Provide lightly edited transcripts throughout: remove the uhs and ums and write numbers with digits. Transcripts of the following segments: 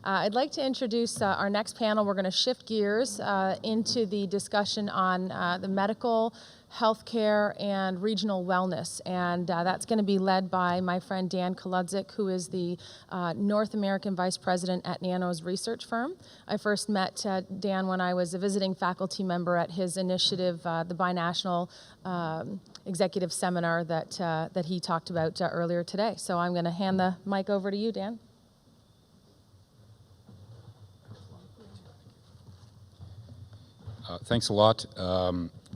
I'd like to introduce our next panel. We're going to shift gears into the discussion on the medical, healthcare, and regional wellness. And that's going to be led by my friend Dan Koludzik, who is the North American Vice President at NANO's research firm. I first met Dan when I was a visiting faculty member at his initiative, the Binational Executive Seminar that he talked about earlier today. So I'm going to hand the mic over to you, Dan. Thanks a lot.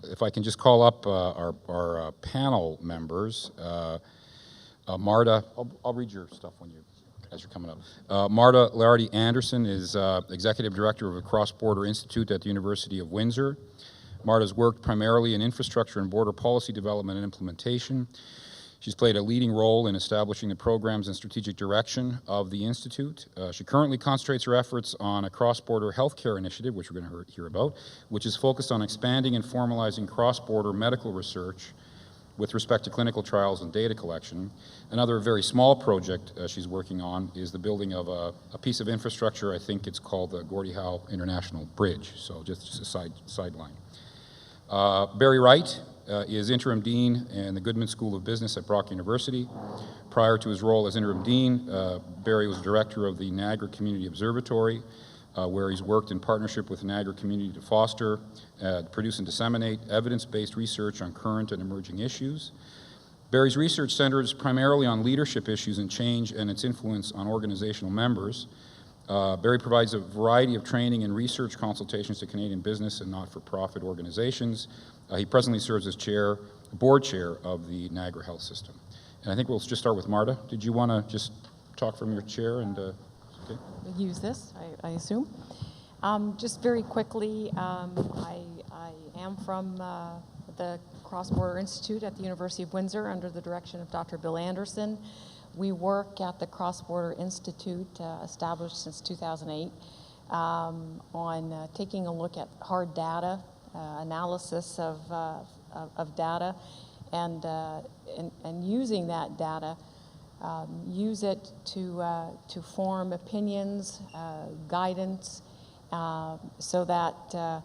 If I can just call up our panel members. Marta, I'll read your stuff as you're coming up. Marta Lardy Anderson is Executive Director of the Cross-Border Institute at the University of Windsor. Marta's worked primarily in infrastructure and border policy development and implementation. She's played a leading role in establishing the programs and strategic direction of the Institute. She currently concentrates her efforts on a cross-border healthcare initiative, which we're going to hear about, which is focused on expanding and formalizing cross-border medical research with respect to clinical trials and data collection. Another very small project she's working on is the building of a piece of infrastructure. I think it's called the Gordie Howe International Bridge, so just a sideline. Barry Wright is Interim Dean in the Goodman School of Business at Brock University. Prior to his role as Interim Dean, Barry was Director of the Niagara Community Observatory, where he's worked in partnership with the Niagara community to foster, produce and disseminate evidence-based research on current and emerging issues. Barry's research centers primarily on leadership issues and change and its influence on organizational members. Barry provides a variety of training and research consultations to Canadian business and not-for-profit organizations. He presently serves as board chair of the Niagara Health System. And I think we'll just start with Marta. Did you want to just talk from your chair? And okay. Use this, I assume. Just very quickly, I am from the Cross-Border Institute at the University of Windsor under the direction of Dr. Bill Anderson. We work at the Cross-Border Institute, established since 2008, on taking a look at hard data, analysis of data, and using that data, use it to form opinions, guidance, so that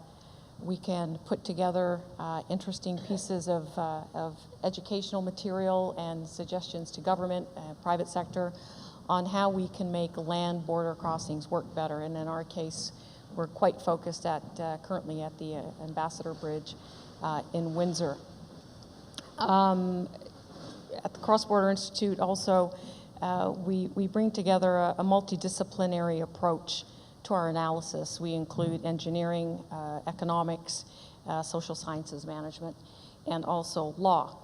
we can put together interesting pieces of educational material and suggestions to government, private sector, on how we can make land border crossings work better. And in our case, we're quite focused currently at the Ambassador Bridge in Windsor. At the Cross-Border Institute also, we bring together a multidisciplinary approach to our analysis. We include engineering, economics, social sciences management, and also law.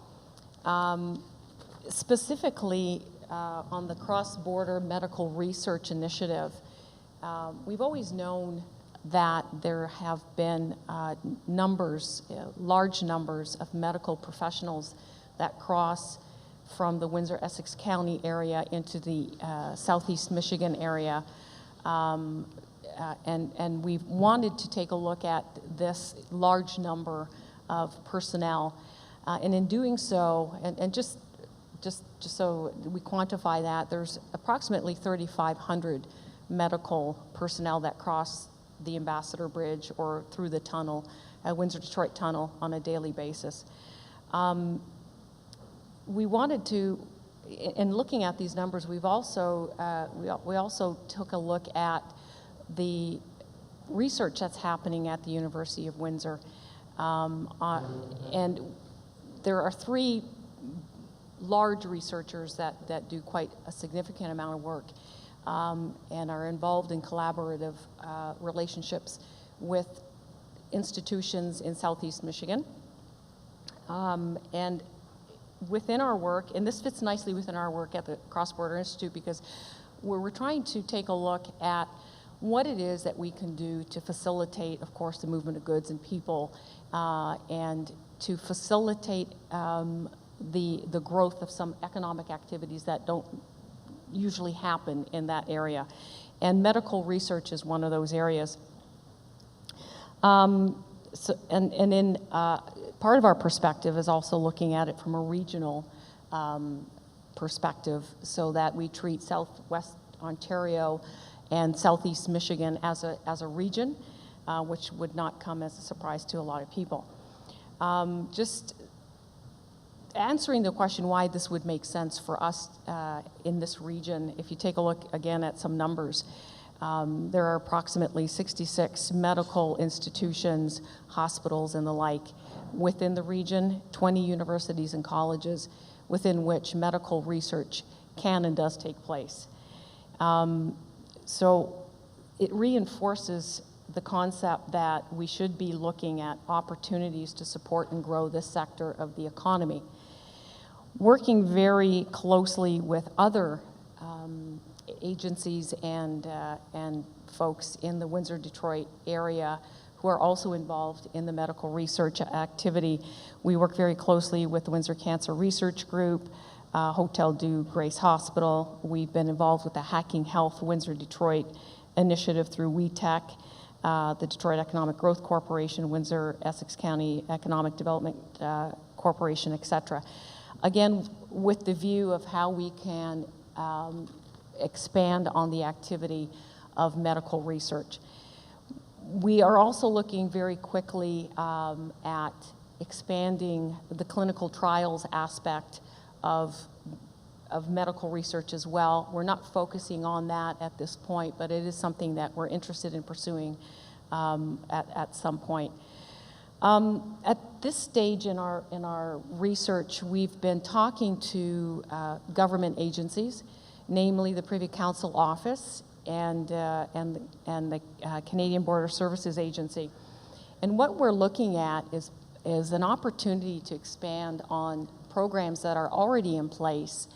Specifically on the Cross-Border Medical Research Initiative, we've always known that there have been large numbers of medical professionals that cross from the Windsor-Essex County area into the southeast Michigan area. And we've wanted to take a look at this large number of personnel. And in doing so, and just so we quantify that, there's approximately 3,500 medical personnel that cross the Ambassador Bridge or through the tunnel, Windsor-Detroit Tunnel, on a daily basis. We wanted to, in looking at these numbers, we've also we also took a look at the research that's happening at the University of Windsor, and there are three large researchers that do quite a significant amount of work, and are involved in collaborative relationships with institutions in Southeast Michigan. And within our work, and this fits nicely within our work at the Cross-Border Institute, because we're trying to take a look at what it is that we can do to facilitate, of course, the movement of goods and people, and to facilitate the growth of some economic activities that don't usually happen in that area. And medical research is one of those areas. In part of our perspective is also looking at it from a regional perspective, so that we treat Southwest Ontario and Southeast Michigan as a region, which would not come as a surprise to a lot of people. Just answering the question why this would make sense for us in this region, if you take a look again at some numbers, there are approximately 66 medical institutions, hospitals, and the like within the region, 20 universities and colleges within which medical research can and does take place. So it reinforces the concept that we should be looking at opportunities to support and grow this sector of the economy. Working very closely with other agencies and folks in the Windsor-Detroit area who are also involved in the medical research activity. We work very closely with the Windsor Cancer Research Group, Hotel Dieu Grace Hospital. We've been involved with the Hacking Health Windsor-Detroit initiative through WeTech, the Detroit Economic Growth Corporation, Windsor Essex County Economic Development Corporation, et cetera. Again, with the view of how we can expand on the activity of medical research. We are also looking very quickly at expanding the clinical trials aspect of medical research as well. We're not focusing on that at this point, but it is something that we're interested in pursuing at some point. At this stage in our research, we've been talking to government agencies, namely the Privy Council Office and the Canadian Border Services Agency. And what we're looking at is an opportunity to expand on programs that are already in place,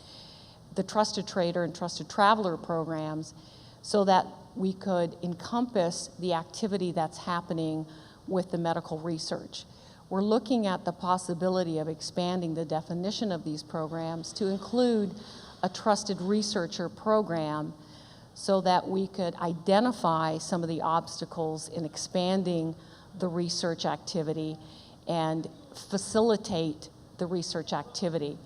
the Trusted Trader and Trusted Traveler programs, so that we could encompass the activity that's happening with the medical research. We're looking at the possibility of expanding the definition of these programs to include a trusted researcher program so that we could identify some of the obstacles in expanding the research activity and facilitate the research activity.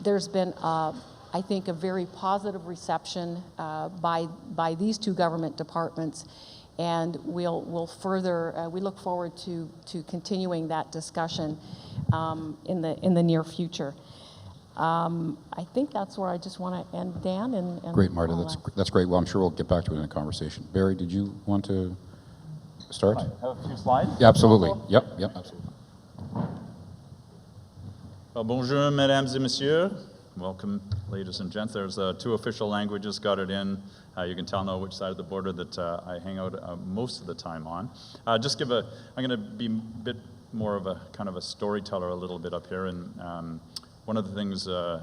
There's been, I think, a very positive reception by these two government departments, and we'll further, we look forward to continuing that discussion in the near future. I think that's where I just want to end, Dan. And great, Marta. That's great. Well, I'm sure we'll get back to it in a conversation. Barry, did you want to start? I have a few slides. Yeah, absolutely. Yep, absolutely. Well, bonjour, mesdames et messieurs. Welcome, ladies and gents. There's 2 official languages, got it in. You can tell now which side of the border that I hang out most of the time on. I'm going to be a bit more of a kind of a storyteller a little bit up here. And one of the things, the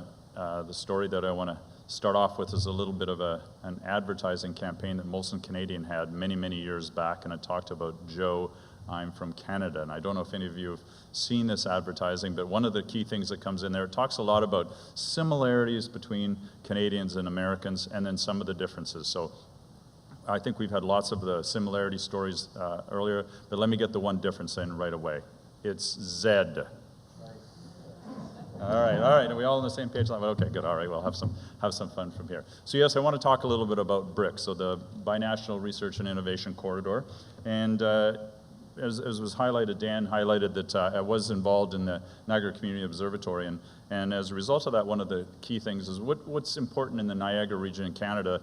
story that I want to start off with is a little bit of an advertising campaign that Molson Canadian had many, many years back, and it talked about Joe, I'm from Canada. And I don't know if any of you have seen this advertising, but one of the key things that comes in there, it talks a lot about similarities between Canadians and Americans and then some of the differences. So I think we've had lots of the similarity stories earlier, but let me get the one difference in right away. It's Z. All right. Are we all on the same page? Okay, good. All right, we'll have some fun from here. So yes, I want to talk a little bit about BRIC, so the Binational Research and Innovation Corridor. And as was highlighted, Dan highlighted that I was involved in the Niagara Community Observatory, and as a result of that, one of the key things is what's important in the Niagara region in Canada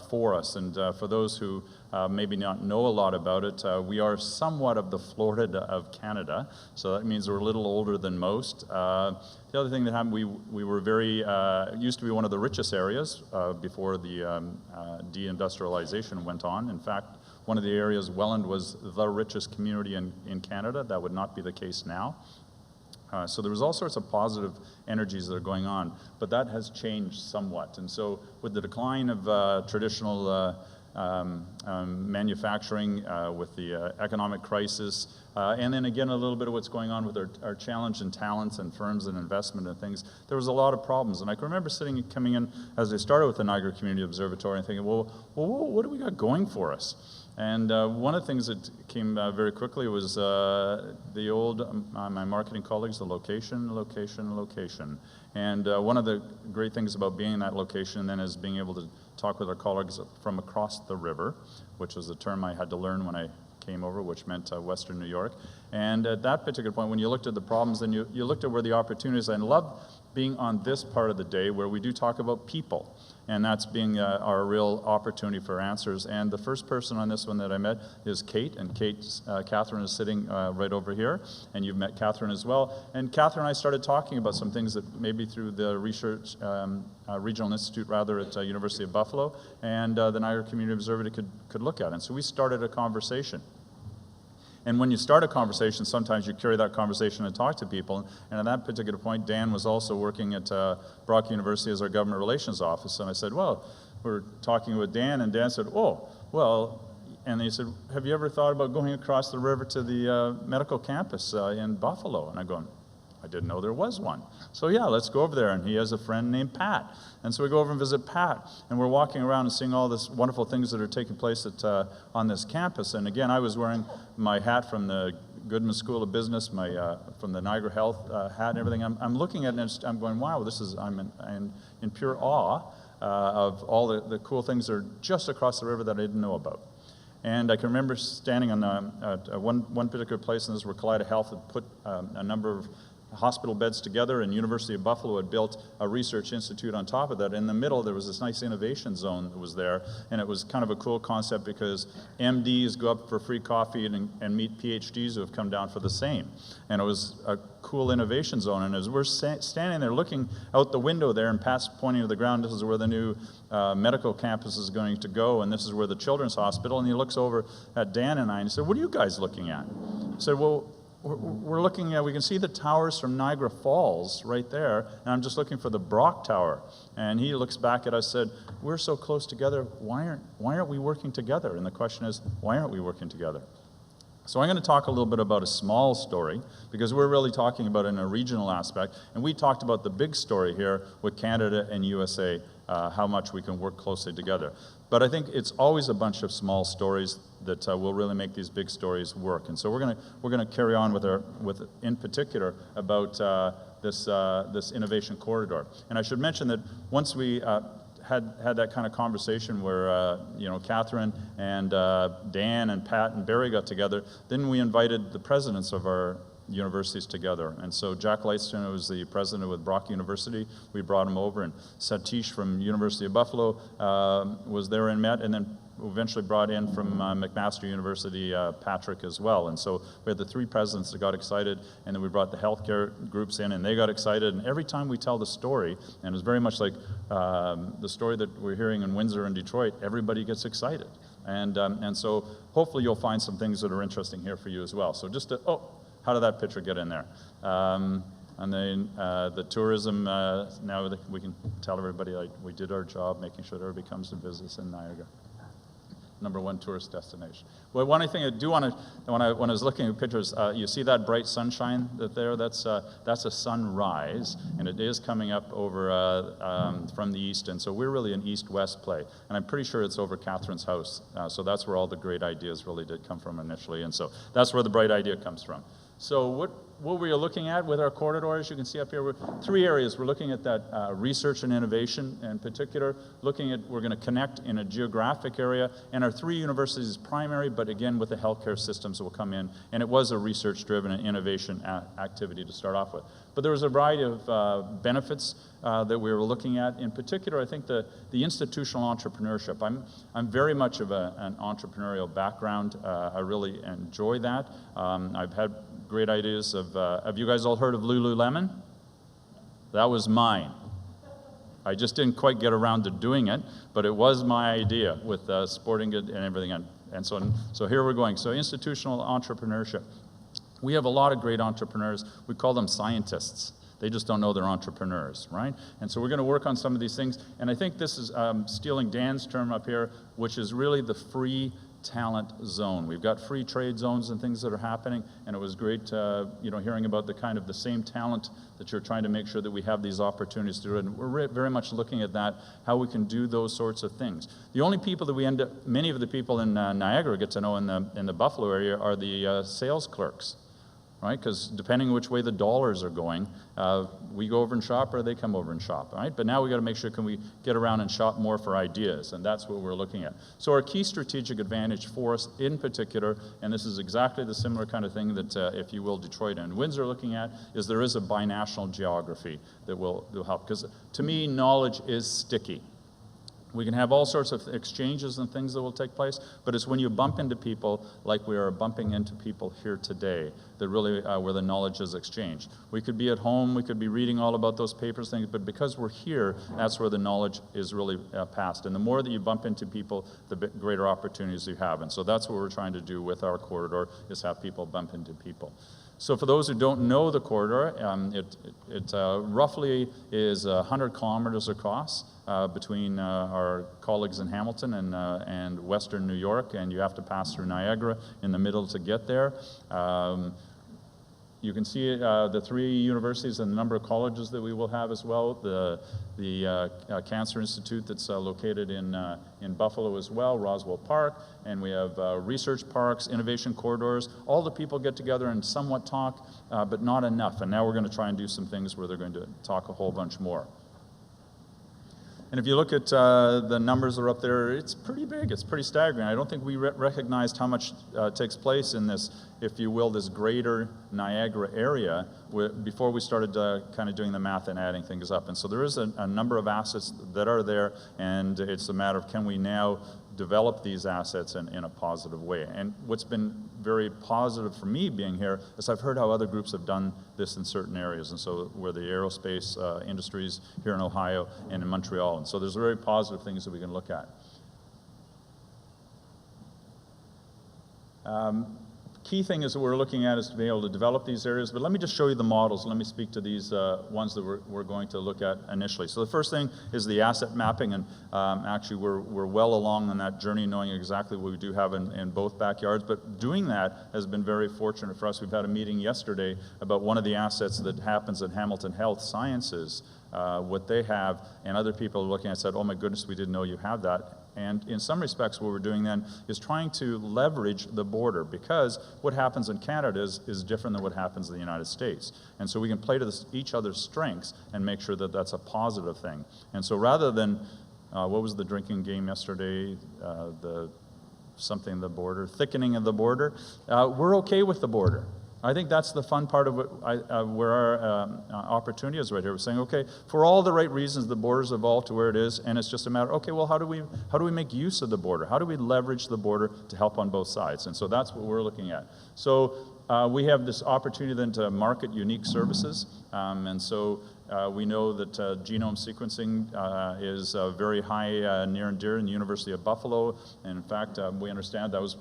for us. And for those who maybe not know a lot about it, we are somewhat of the Florida of Canada, so that means we're a little older than most. The other thing that happened, we were used to be one of the richest areas before the deindustrialization went on. In fact, one of the areas, Welland, was the richest community in Canada. That would not be the case now. So there was all sorts of positive energies that are going on, but that has changed somewhat. And so with the decline of traditional manufacturing, with the economic crisis, and then again a little bit of what's going on with our challenge in talents and firms and investment and things, there was a lot of problems. And I can remember coming in as I started with the Niagara Community Observatory and thinking, well, what do we got going for us? And one of the things that came very quickly was the old, my marketing colleagues, the location. And one of the great things about being in that location then is being able to talk with our colleagues from across the river, which was a term I had to learn when I came over, which meant Western New York. And at that particular point, when you looked at the problems, then you looked at where the opportunities, and I love being on this part of the day where we do talk about people, and that's being our real opportunity for answers. And the first person on this one that I met is Kate, and Catherine is sitting right over here, and you've met Catherine as well. And Catherine and I started talking about some things that maybe through the research, Regional Institute rather, at University of Buffalo, and the Niagara Community Observatory could look at. And so we started a conversation. And when you start a conversation, sometimes you carry that conversation and talk to people. And at that particular point, Dan was also working at Brock University as our government relations office. And I said, well, we're talking with Dan, and Dan said, oh, well, and he said, have you ever thought about going across the river to the medical campus in Buffalo? And I'm going, I didn't know there was one. So yeah, let's go over there. And he has a friend named Pat. And so we go over and visit Pat. And we're walking around and seeing all this wonderful things that are taking place on this campus. And again, I was wearing my hat from the Goodman School of Business, from the Niagara Health hat and everything. I'm looking at it and I'm going, wow, I'm in pure awe of all the cool things that are just across the river that I didn't know about. And I can remember standing on one particular place, and this is where Kaleida Health had put a number of hospital beds together, and University of Buffalo had built a research institute on top of that. In the middle, there was this nice innovation zone that was there, and it was kind of a cool concept because MDs go up for free coffee and meet PhDs who have come down for the same. And it was a cool innovation zone, and as we're standing there looking out the window there, and Pat's pointing to the ground, this is where the new medical campus is going to go, and this is where the children's hospital, and he looks over at Dan and I, and he said, what are you guys looking at? I said, well, we're looking at, we can see the towers from Niagara Falls right there, and I'm just looking for the Brock Tower. And he looks back at us and said, we're so close together, why aren't we working together? And the question is, why aren't we working together? So I'm going to talk a little bit about a small story, because we're really talking about it in a regional aspect, and we talked about the big story here with Canada and USA, how much we can work closely together. But I think it's always a bunch of small stories that will really make these big stories work. And so we're going to carry on with in particular about this innovation corridor. And I should mention that once we had that kind of conversation where Catherine and Dan and Pat and Barry got together, then we invited the presidents of our universities together. And so Jack Lightston, who was the president with Brock University, we brought him over, and Satish from University of Buffalo was there and met, and then eventually brought in from McMaster University, Patrick as well. And so we had the three presidents that got excited, and then we brought the healthcare groups in, and they got excited. And every time we tell the story, and it's very much like the story that we're hearing in Windsor and Detroit, everybody gets excited. And so hopefully you'll find some things that are interesting here for you as well. So just how did that picture get in there? And then the tourism, now we can tell everybody we did our job making sure that everybody comes to visit us in Niagara. #1 tourist destination. Well, one thing I do want to, when I was looking at pictures, you see that bright sunshine that's a sunrise, and it is coming up over from the east, and so we're really an east-west play, and I'm pretty sure it's over Catherine's house, so that's where all the great ideas really did come from initially, and so that's where the bright idea comes from. So what we are looking at with our corridor, as you can see up here, we're 3 areas. We're looking at that research and innovation in particular, we're going to connect in a geographic area, and our 3 universities is primary, but again with the healthcare systems that will come in, and it was a research-driven and innovation activity to start off with. But there was a variety of benefits that we were looking at. In particular, I think the institutional entrepreneurship. I'm very much of an entrepreneurial background. I really enjoy that. I've had great ideas of, have you guys all heard of Lululemon? That was mine. I just didn't quite get around to doing it, but it was my idea with sporting good and everything. And so here we're going. So institutional entrepreneurship. We have a lot of great entrepreneurs. We call them scientists. They just don't know they're entrepreneurs, right? And so we're going to work on some of these things. And I think this is stealing Dan's term up here, which is really the free talent zone. We've got free trade zones and things that are happening, and it was great hearing about the same talent that you're trying to make sure that we have these opportunities to do it. And we're very much looking at that, how we can do those sorts of things. The only people that many of the people in Niagara get to know in the Buffalo area are the sales clerks. right? Because depending which way the dollars are going, we go over and shop or they come over and shop, right? But now we got to make sure, can we get around and shop more for ideas? And that's what we're looking at. So our key strategic advantage for us in particular, and this is exactly the similar kind of thing that, if you will, Detroit and Windsor are looking at, is there is a binational geography that will help. Because to me, knowledge is sticky. We can have all sorts of exchanges and things that will take place, but it's when you bump into people like we are bumping into people here today that really where the knowledge is exchanged. We could be at home, we could be reading all about those papers, things, but because we're here, that's where the knowledge is really passed. And the more that you bump into people, the greater opportunities you have. And so that's what we're trying to do with our corridor, is have people bump into people. So for those who don't know the corridor, it roughly is 100 kilometers across between our colleagues in Hamilton and Western New York, and you have to pass through Niagara in the middle to get there. You can see the 3 universities and the number of colleges that we will have as well. The Cancer Institute that's located in Buffalo as well, Roswell Park, and we have research parks, innovation corridors. All the people get together and somewhat talk, but not enough. And now we're going to try and do some things where they're going to talk a whole bunch more. And if you look at the numbers that are up there, it's pretty big, it's pretty staggering. I don't think we recognized how much takes place in this, if you will, this greater Niagara area before we started kind of doing the math and adding things up. And so there is a number of assets that are there, and it's a matter of, can we now develop these assets in a positive way. And what's been very positive for me being here is I've heard how other groups have done this in certain areas, and so where the aerospace industries here in Ohio and in Montreal. And so there's very positive things that we can look at. Key thing is that we're looking at is to be able to develop these areas, but let me just show you the models. Let me speak to these ones that we're going to look at initially. So the first thing is the asset mapping, and actually we're well along on that journey, knowing exactly what we do have in both backyards, but doing that has been very fortunate for us. We've had a meeting yesterday about one of the assets that happens at Hamilton Health Sciences, what they have, and other people are looking at it and said, oh my goodness, we didn't know you have that. And in some respects, what we're doing then is trying to leverage the border, because what happens in Canada is different than what happens in the United States. And so we can play to each other's strengths and make sure that that's a positive thing. And so rather than, what was the drinking game yesterday, the border, thickening of the border, we're okay with the border. I think that's the fun part of where our opportunity is right here. We're saying, okay, for all the right reasons, the border's evolved to where it is, and it's just a matter, okay, well, how do we make use of the border? How do we leverage the border to help on both sides? And so that's what we're looking at. So we have this opportunity then to market unique services, and so we know that genome sequencing is very high, near and dear in the University of Buffalo, and in fact, we understand that was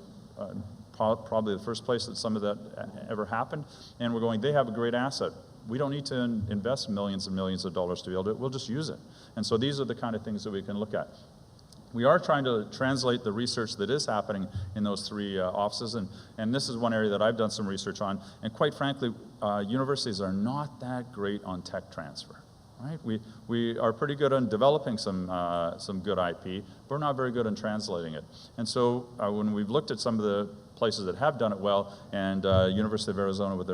probably the first place that some of that ever happened, and we're going, they have a great asset. We don't need to invest millions and millions of dollars to be able to, we'll just use it. And so these are the kind of things that we can look at. We are trying to translate the research that is happening in those 3 offices, and this is one area that I've done some research on, and quite frankly, universities are not that great on tech transfer. Right? We are pretty good on developing some good IP, but we're not very good on translating it. And so when we've looked at some of the places that have done it well, and University of Arizona with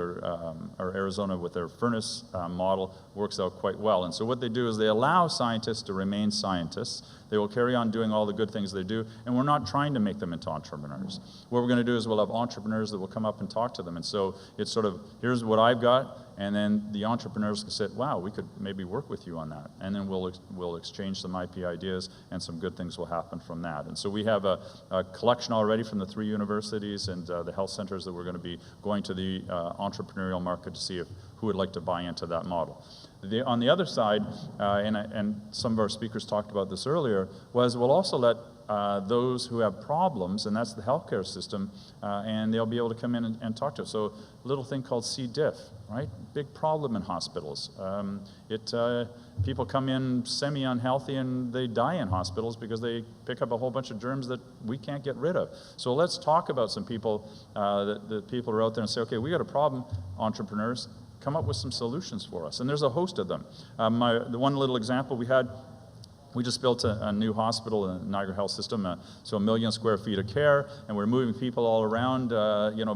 their furnace model works out quite well. And so what they do is they allow scientists to remain scientists. They will carry on doing all the good things they do, and we're not trying to make them into entrepreneurs. What we're going to do is we'll have entrepreneurs that will come up and talk to them. And so it's sort of, here's what I've got, and then the entrepreneurs can say, wow, we could maybe work with you on that. And then we'll exchange some IP ideas, and some good things will happen from that. And so we have a collection already from the 3 universities and the health centers that we're going to be going to the entrepreneurial market to see who would like to buy into that model. On the other side, and some of our speakers talked about this earlier, was we'll also let those who have problems, and that's the healthcare system, and they'll be able to come in and talk to us. So a little thing called C. diff, right? Big problem in hospitals. People come in semi-unhealthy and they die in hospitals because they pick up a whole bunch of germs that we can't get rid of. So let's talk about some people, that people are out there and say, okay, we got a problem, entrepreneurs, come up with some solutions for us. And there's a host of them. The one little example we had, We just built a new hospital in the Niagara Health System, so 1 million square feet of care, and we're moving people all around,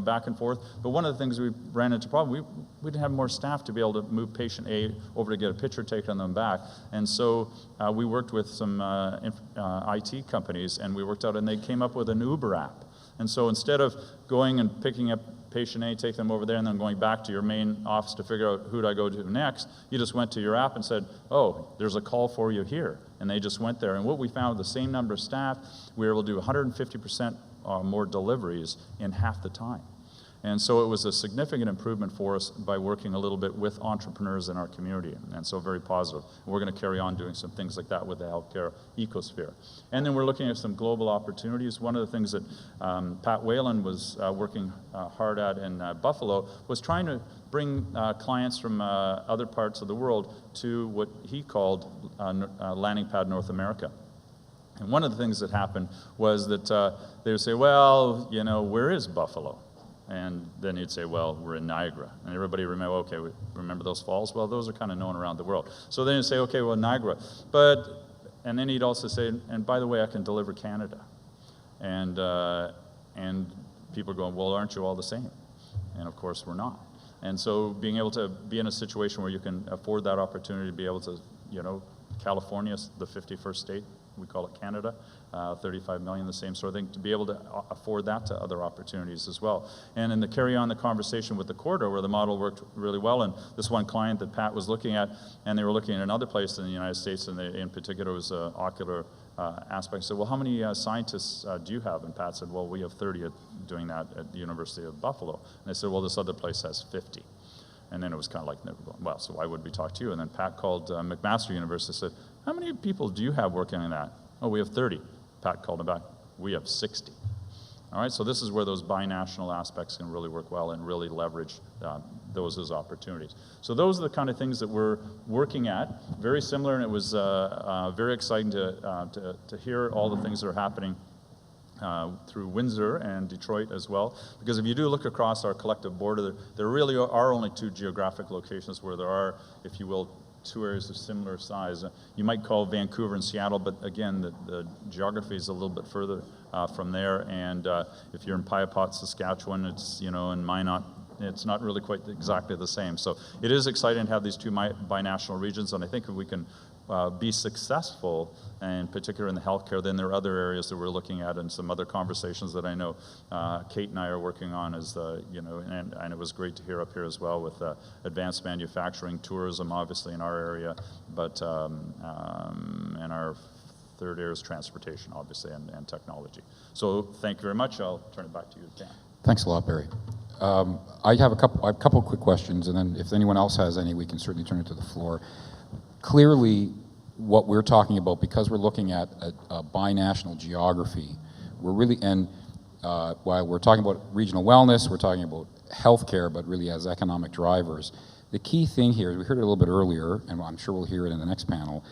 back and forth. But one of the things we ran into problem, we didn't have more staff to be able to move patient A over to get a picture taken on them back. And so we worked with some IT companies, and we worked out, and they came up with an Uber app. And so instead of going and picking up patient A, take them over there, and then going back to your main office to figure out who do I go to next, you just went to your app and said, oh, there's a call for you here. And they just went there. And what we found, the same number of staff, we were able to do 150% more deliveries in half the time. And so it was a significant improvement for us by working a little bit with entrepreneurs in our community, and so very positive. We're going to carry on doing some things like that with the healthcare ecosphere. And then we're looking at some global opportunities. One of the things that Pat Whalen was working hard at in Buffalo was trying to bring clients from other parts of the world to what he called Landing Pad North America. And one of the things that happened was that they would say, well, where is Buffalo? And then he'd say, well, we're in Niagara. And everybody remember, okay, we remember those falls? Well, those are kind of known around the world. So then he'd say, okay, well, Niagara. And then he'd also say, and by the way, I can deliver Canada. And people are going, well, aren't you all the same? And of course, we're not. And so being able to be in a situation where you can afford that opportunity to be able to, California's the 51st state, we call it Canada, 35 million, the same sort of thing, to be able to afford that to other opportunities as well. And in the carry on the conversation with the corridor, where the model worked really well, and this one client that Pat was looking at, and they were looking at another place in the United States, and in particular was ocular aspect. So, well, how many scientists do you have? And Pat said, well, we have 30 doing that at the University of Buffalo. And they said, well, this other place has 50. And then it was kind of like, well, so why would we talk to you? And then Pat called McMaster University and said, how many people do you have working on that? Oh, we have 30. Pat called him back, we have 60. All right, so this is where those binational aspects can really work well and really leverage those as opportunities. So those are the kind of things that we're working at, very similar, and it was very exciting to hear all the things that are happening through Windsor and Detroit as well, because if you do look across our collective border, there really are only two geographic locations where there are, if you will, two areas of similar size. You might call Vancouver and Seattle, but again, the geography is a little bit further from there, and if you're in Piapot, Saskatchewan, it's, in Minot, it's not really quite exactly the same. So it is exciting to have these two binational regions, and I think if we can be successful, and particularly in the healthcare, then there are other areas that we're looking at, and some other conversations that I know Kate and I are working on, and it was great to hear up here as well with advanced manufacturing, tourism, obviously in our area, but and our third area is transportation, obviously, and technology. So thank you very much. I'll turn it back to you, Dan. Thanks a lot, Barry. I have a couple of quick questions, and then if anyone else has any, we can certainly turn it to the floor. Clearly, what we're talking about, because we're looking at a binational geography, we're really, and while we're talking about regional wellness, we're talking about healthcare, but really as economic drivers. The key thing here, we heard it a little bit earlier, and I'm sure we'll hear it in the next panel,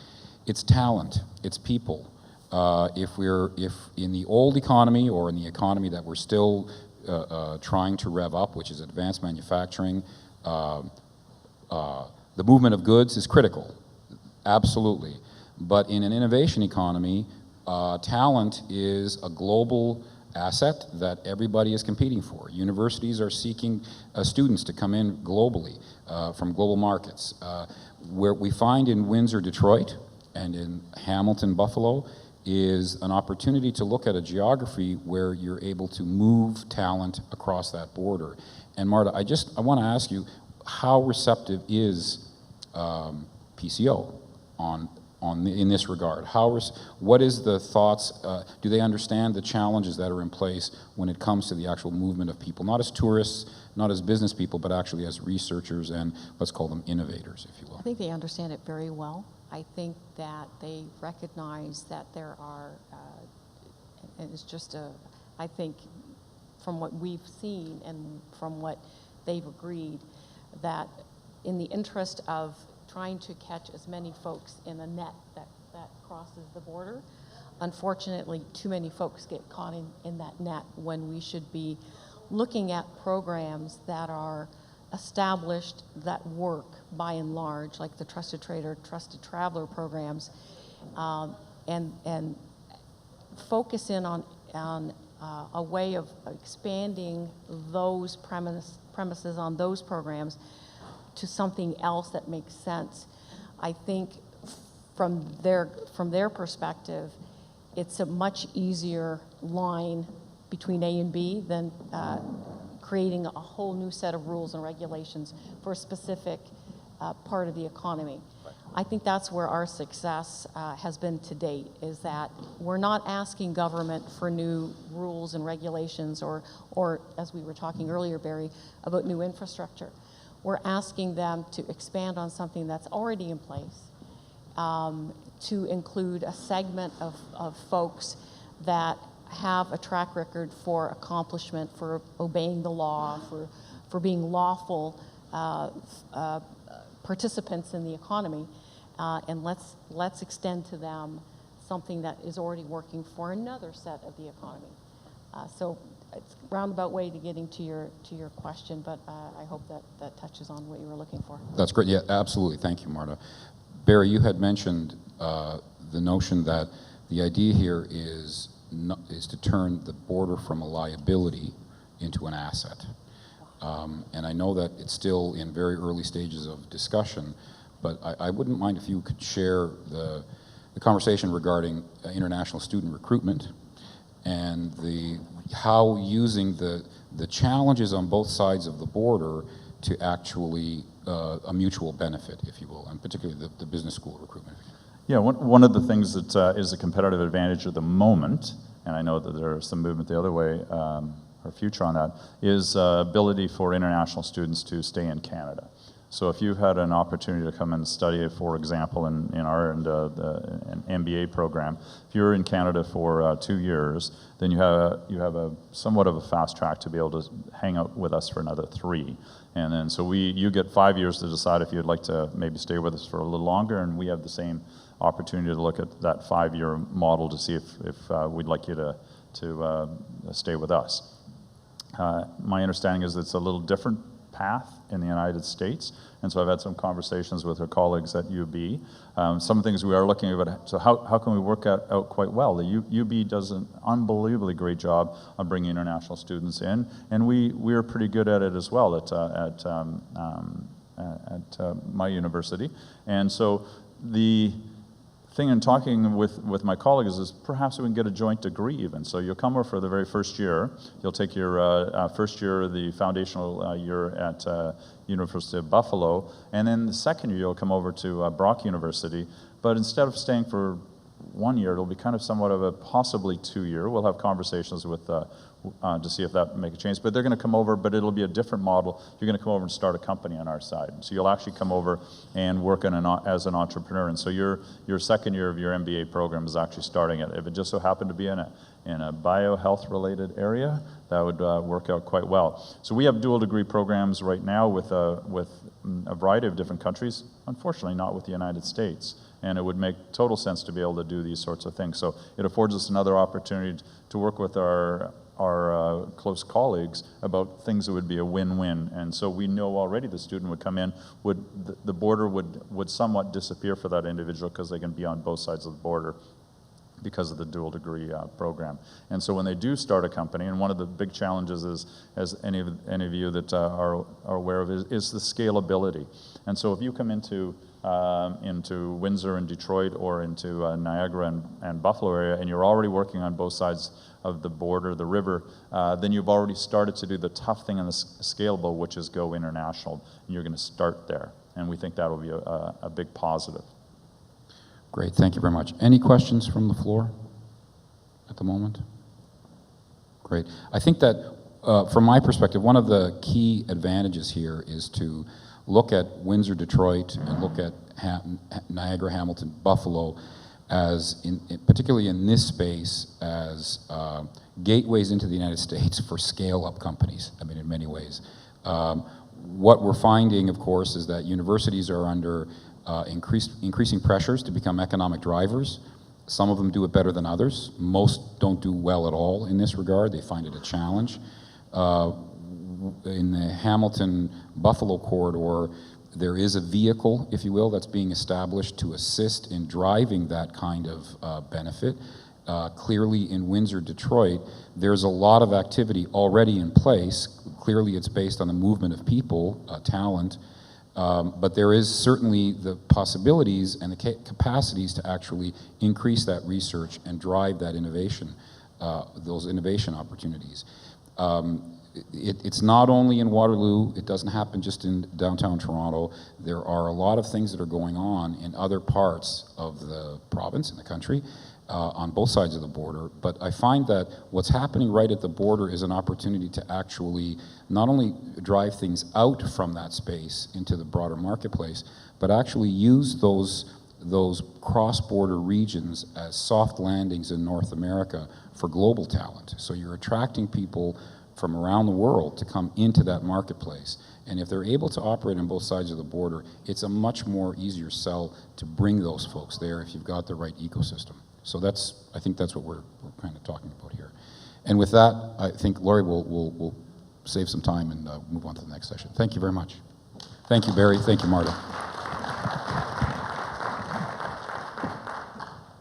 it's talent, it's people. If in the old economy or in the economy that we're still trying to rev up, which is advanced manufacturing, the movement of goods is critical. Absolutely. But in an innovation economy, talent is a global asset that everybody is competing for. Universities are seeking students to come in globally from global markets. Where we find in Windsor, Detroit, and in Hamilton, Buffalo, is an opportunity to look at a geography where you're able to move talent across that border. And Marta, I want to ask you, how receptive is PCO in this regard? What is the thoughts? Do they understand the challenges that are in place when it comes to the actual movement of people, not as tourists, not as business people, but actually as researchers and let's call them innovators, if you will? I think they understand it very well. I think that they recognize that there are, and it's just I think from what we've seen and from what they've agreed, that in the interest of trying to catch as many folks in a net that crosses the border, unfortunately, too many folks get caught in that net when we should be looking at programs that are established, that work by and large, like the Trusted Trader, Trusted Traveler programs, and focus in on a way of expanding those premises on those programs to something else that makes sense. I think from their perspective, it's a much easier line between A and B than creating a whole new set of rules and regulations for a specific part of the economy. I think that's where our success has been to date, is that we're not asking government for new rules and regulations or as we were talking earlier, Barry, about new infrastructure. We're asking them to expand on something that's already in place, to include a segment of folks that have a track record for accomplishment, for obeying the law, for being lawful participants in the economy, and let's extend to them something that is already working for another set of the economy. So it's a roundabout way to getting to your question, but I hope that touches on what you were looking for. That's great. Yeah, absolutely. Thank you, Marta. Barry, you had mentioned the notion that the idea here is to turn the border from a liability into an asset. And I know that it's still in very early stages of discussion, but I wouldn't mind if you could share the conversation regarding international student recruitment and how using the challenges on both sides of the border to actually a mutual benefit, if you will, and particularly the business school recruitment. Yeah, one of the things that is a competitive advantage at the moment, and I know that there's some movement the other way, or future on that, is ability for international students to stay in Canada. So if you've had an opportunity to come and study, for example, in our an MBA program, if you're in Canada for 2 years, then you have a somewhat of a fast track to be able to hang out with us for another 3. And then so you get 5 years to decide if you'd like to maybe stay with us for a little longer, and we have the same opportunity to look at that 5-year model to see if we'd like you to stay with us. My understanding is it's a little different path in the United States, and so I've had some conversations with our colleagues at UB. Some things we are looking at, so how can we work out quite well? The UB does an unbelievably great job on bringing international students in, and we are pretty good at it as well at my university. And so the thing in talking with my colleagues is perhaps we can get a joint degree even. So you'll come over for the very first year. You'll take your first year, the foundational year at University of Buffalo, and then the second year you'll come over to Brock University. But instead of staying for 1 year, it'll be kind of somewhat of a possibly 2-year. We'll have conversations with to see if that make a change. But they're going to come over, but it'll be a different model. You're going to come over and start a company on our side. So you'll actually come over and work as an entrepreneur. And so your second year of your MBA program is actually starting it. If it just so happened to be in a biohealth related area, that would work out quite well. So we have dual degree programs right now with a variety of different countries. Unfortunately, not with the United States. And it would make total sense to be able to do these sorts of things. So it affords us another opportunity to work with our close colleagues about things that would be a win-win. And so we know already the student would come in, the border would somewhat disappear for that individual because they can be on both sides of the border because of the dual degree program. And so when they do start a company, and one of the big challenges is, as any of you that are aware of, is the scalability. And so if you come into Windsor and Detroit or into Niagara and Buffalo area, and you're already working on both sides of the border, the river, then you've already started to do the tough thing and the scalable, which is go international. And you're going to start there. And we think that will be a big positive. Great, thank you very much. Any questions from the floor at the moment? Great. I think that from my perspective, one of the key advantages here is to look at Windsor, Detroit, and look at Niagara, Hamilton, Buffalo, as particularly in this space, as gateways into the United States for scale-up companies. I mean, in many ways. What we're finding, of course, is that universities are under increasing pressures to become economic drivers. Some of them do it better than others. Most don't do well at all in this regard. They find it a challenge. In the Hamilton-Buffalo corridor, There is a vehicle, if you will, that's being established to assist in driving that kind of benefit. Clearly in Windsor, Detroit, there's a lot of activity already in place. Clearly it's based on the movement of people, talent, but there is certainly the possibilities and the capacities to actually increase that research and drive that innovation, those innovation opportunities. It's not only in Waterloo, it doesn't happen just in downtown Toronto. There are a lot of things that are going on in other parts of the province and the country on both sides of the border. But I find that what's happening right at the border is an opportunity to actually not only drive things out from that space into the broader marketplace, but actually use those cross-border regions as soft landings in North America for global talent. So you're attracting people from around the world to come into that marketplace. And if they're able to operate on both sides of the border, it's a much more easier sell to bring those folks there if you've got the right ecosystem. So I think that's what we're kind of talking about here. And with that, I think Laurie will save some time and move on to the next session. Thank you very much. Thank you, Barry. Thank you, Marta.